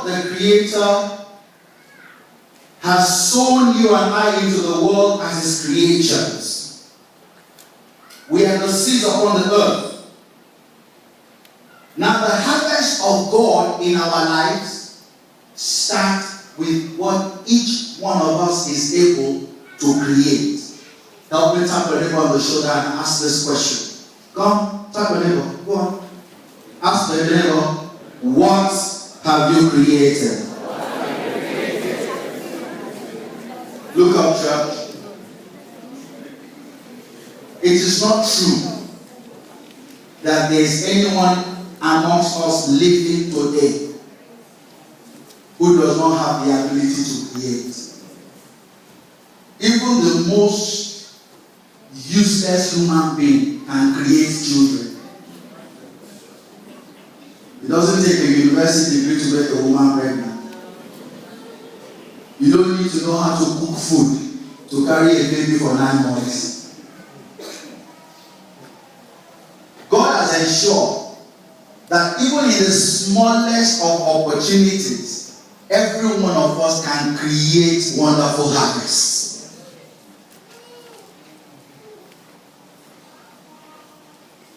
God, the Creator, has sown you and I into the world as His creations. We are the seeds upon the earth. Now the harvest of God in our lives starts with what each one of us is able to create. Help me tap your neighbor on the shoulder and ask this question. Go on, tap your neighbor. Go on. Ask the neighbor, what have you created? Look up, church. It is not true that there is anyone amongst us living today who does not have the ability to create. Even the most useless human being can create children. It doesn't take a university degree to make a woman pregnant. You don't need to know how to cook food to carry a baby for 9 months. God has ensured that even in the smallest of opportunities, every one of us can create wonderful harvests.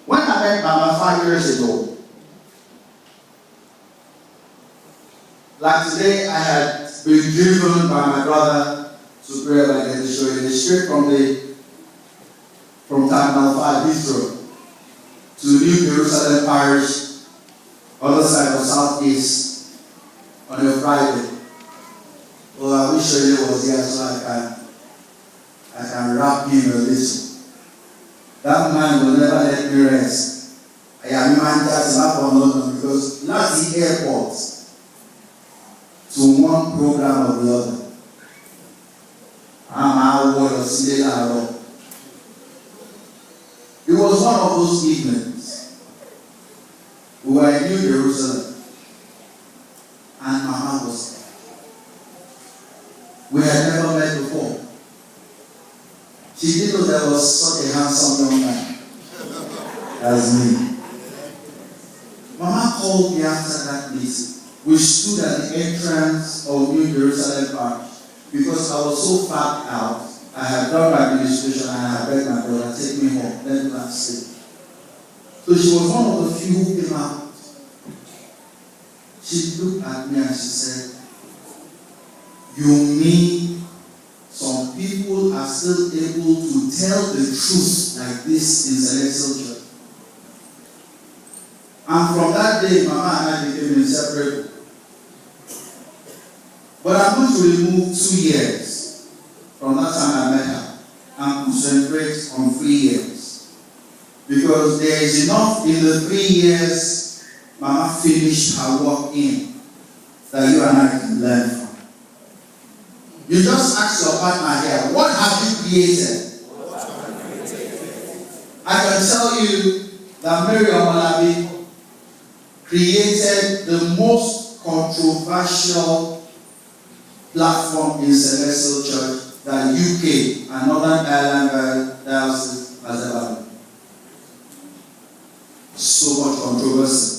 When I met Mama 5 years ago, like today, I had been driven by my brother to prayer like I showed you, straight from Terminal 5 Heathrow to New Jerusalem Parish, other side of Southeast, on a Friday. Oh, I wish Shirley was here so I can wrap him a little. That man will never let me rest. I am managed up on London because not the airport to one program or the other. It was one of those evenings. We were in New Jerusalem and Mama was there. We had never met before. She didn't know there was such a handsome young man as me. Mama called me after that meeting. We stood at the entrance of New Jerusalem Parish because I was so fagged out. I had done my administration and I had begged my brother, take me home, let me go and sleep. So she was one of the few who came out. She looked at me and she said, you mean some people are still able to tell the truth like this in Celsestial Church? And from that day, Mama and I became inseparable. But I'm going to remove 2 years from that time I met her and concentrate on 3 years. Because there is enough in the 3 years Mama finished her work in that you and I can learn from. You just ask your partner here, what have you created? I can tell you that Mary Omolabi created the most controversial platform in Celsestial Church that UK and Northern Ireland Diocese has ever done. So much controversy.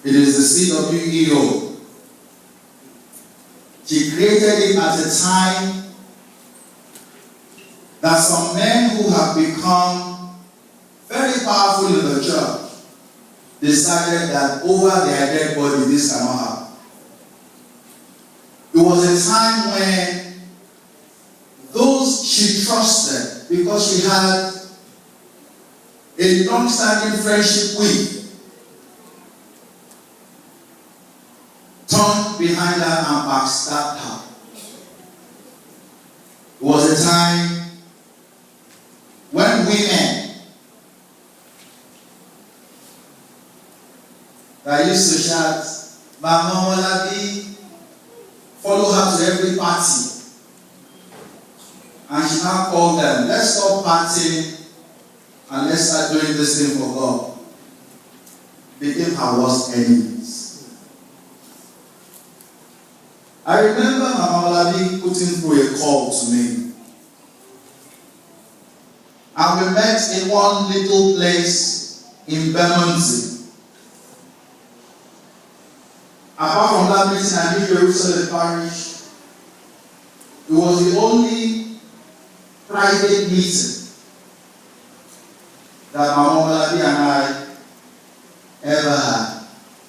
It is the CWEO. She created it at a time that some men who have become very powerful in the church decided that over their dead body this cannot happen. It was a time when those she trusted, because she had a long-standing friendship with, turned behind her and backstabbed her. It was a time when women that used to shout, Mama Omolabi, follow her to every party. And she now called them, let's stop partying and let's start doing this thing for God. Became her worst enemies. I remember Mama Omolabi putting through a call to me. And we met in one little place in Bermondsey. Apart from that meeting at New Jerusalem Parish, it was the only private meeting that Omolabi and I